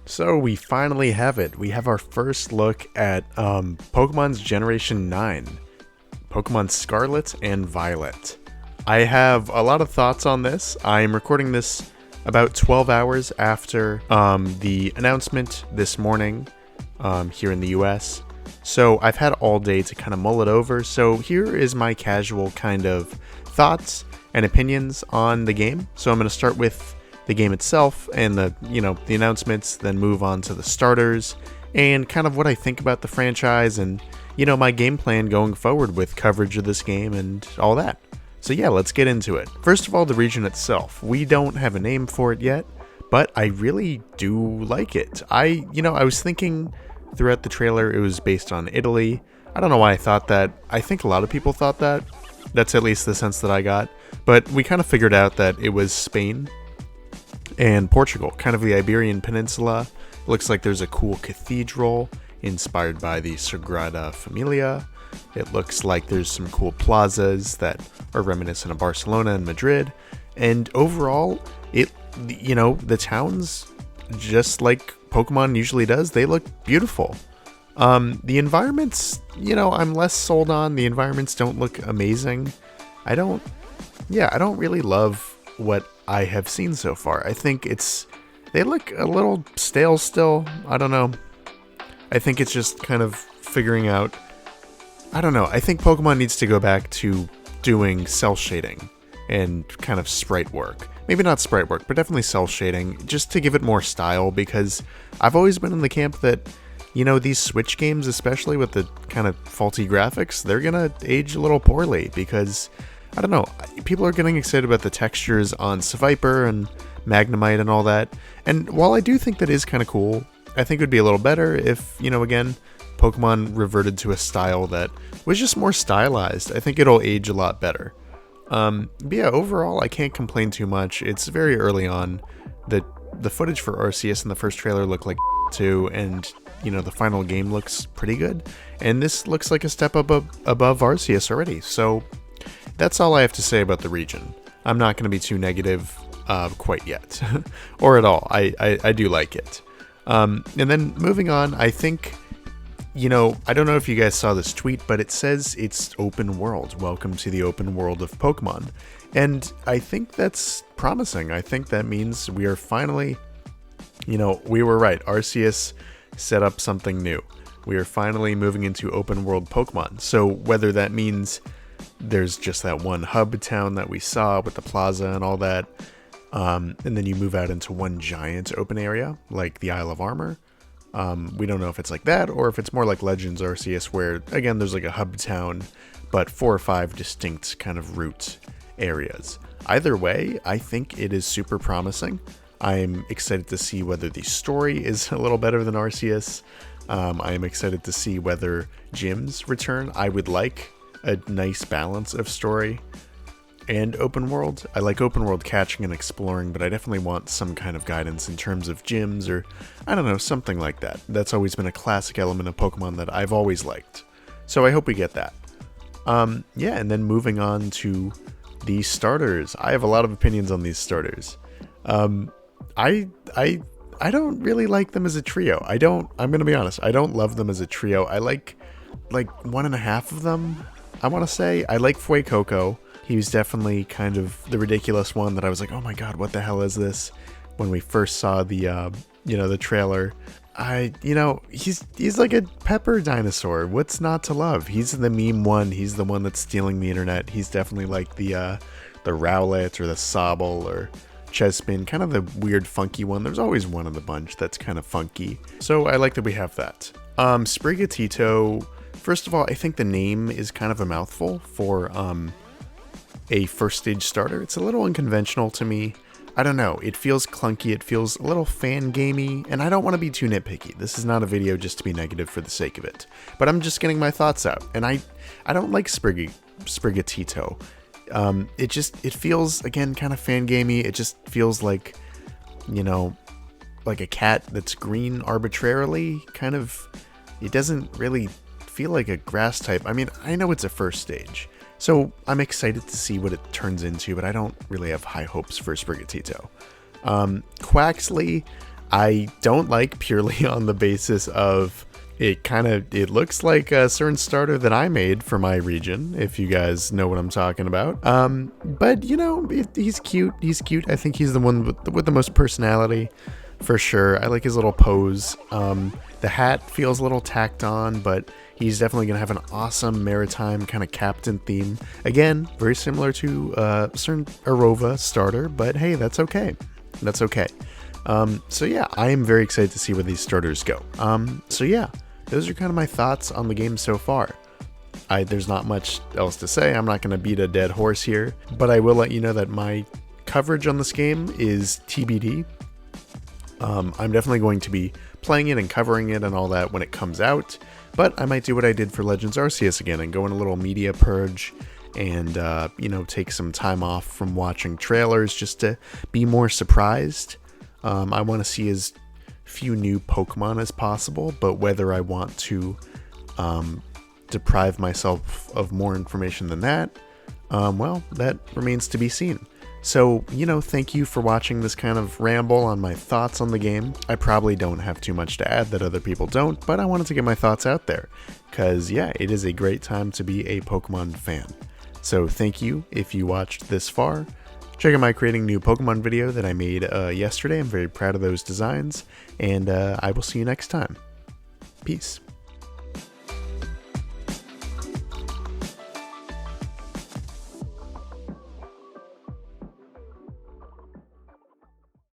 So we finally have it. We have our first look at Pokemon's Generation 9, Pokemon Scarlet and Violet. I have a lot of thoughts on this. I'm recording this about 12 hours after the announcement this morning here in the US. So I've had all day to kind of mull it over. So here is my casual kind of thoughts and opinions on the game. So I'm going to start with the game itself and the announcements, then move on to the starters and kind of what I think about the franchise and my game plan going forward with coverage of this game and all that. So yeah, let's get into it. First of all, the region itself. We don't have a name for it yet, but I really do like it. I was thinking throughout the trailer it was based on Italy. I don't know why I thought that. I think a lot of people thought that. That's at least the sense that I got. But we kind of figured out that it was Spain and Portugal, kind of the Iberian Peninsula. Looks like there's a cool cathedral inspired by the Sagrada Familia. It looks like there's some cool plazas that are reminiscent of Barcelona and Madrid. And overall, the towns, just like Pokemon usually does, they look beautiful. The environments, I'm less sold on. The environments don't look amazing. I don't really love what I have seen so far. I think they look a little stale still. I don't know. I think it's just kind of figuring out. I don't know. I think Pokemon needs to go back to doing cell shading and kind of sprite work. Maybe not sprite work, but definitely cell shading, just to give it more style, because I've always been in the camp that, these Switch games, especially with the kind of faulty graphics, they're gonna age a little poorly because, I don't know, people are getting excited about the textures on Seviper and Magnemite and all that. And while I do think that is kind of cool, I think it would be a little better if, again, Pokemon reverted to a style that was just more stylized. I think it'll age a lot better. But yeah, overall, I can't complain too much. It's very early on. The footage for Arceus in the first trailer looked like too, and the final game looks pretty good. And this looks like a step up above Arceus already. So that's all I have to say about the region. I'm not going to be too negative quite yet, or at all. I do like it. And then moving on, I think, I don't know if you guys saw this tweet, but it says it's open world. Welcome to the open world of Pokemon. And I think that's promising. I think that means we are finally, we were right. Arceus set up something new. We are finally moving into open world Pokemon. So whether that means there's just that one hub town that we saw with the plaza and all that, and then you move out into one giant open area like the Isle of Armor. We don't know if it's like that or if it's more like Legends Arceus, where again there's like a hub town but 4 or 5 distinct kind of route areas. Either way, I think it is super promising. I'm excited to see whether the story is a little better than Arceus. I am excited to see whether gyms return. I would like a nice balance of story and open world. I like open world catching and exploring, but I definitely want some kind of guidance in terms of gyms or, I don't know, something like that. That's always been a classic element of Pokemon that I've always liked. So I hope we get that. Yeah, and then moving on to the starters. I have a lot of opinions on these starters. I don't really like them as a trio. I'm going to be honest, I don't love them as a trio. I like 1.5 of them, I want to say. I like Fuecoco. He was definitely kind of the ridiculous one that I was like, oh my god, what the hell is this? When we first saw the, the trailer. He's like a pepper dinosaur. What's not to love? He's the meme one. He's the one that's stealing the internet. He's definitely like the Rowlet or the Sobble or Chespin, kind of the weird funky one. There's always one in the bunch that's kind of funky. So I like that we have that. Sprigatito, first of all, I think the name is kind of a mouthful for a first stage starter. It's a little unconventional to me. I don't know, it feels clunky, it feels a little fan gamey, and I don't want to be too nitpicky. This is not a video just to be negative for the sake of it. But I'm just getting my thoughts out, and I don't like Sprigatito. It feels, again, kind of fan gamey. It just feels like, like a cat that's green arbitrarily, kind of. It doesn't really feel like a grass type. I mean, I know it's a first stage, so I'm excited to see what it turns into, but I don't really have high hopes for Sprigatito. Quaxley, I don't like purely on the basis of it looks like a certain starter that I made for my region, if you guys know what I'm talking about. But you know, he's cute. He's cute. I think he's the one with the most personality, for sure. I like his little pose. The hat feels a little tacked on, but he's definitely gonna have an awesome maritime kind of captain theme. Again, very similar to certain Arova starter, but hey, that's okay. That's okay. So yeah, I am very excited to see where these starters go. So yeah, those are kind of my thoughts on the game so far. There's not much else to say. I'm not going to beat a dead horse here, but I will let you know that my coverage on this game is TBD. I'm definitely going to be playing it and covering it and all that when it comes out, but I might do what I did for Legends Arceus again and go in a little media purge and, you know, take some time off from watching trailers just to be more surprised. I want to see as few new Pokemon as possible, but whether I want to deprive myself of more information than that, well, that remains to be seen. So, you know, thank you for watching this kind of ramble on my thoughts on the game. I probably don't have too much to add that other people don't, but I wanted to get my thoughts out there, because yeah, it is a great time to be a Pokemon fan. So thank you if you watched this far. Check out my creating new Pokemon video that I made yesterday. I'm very proud of those designs, and I will see you next time. Peace.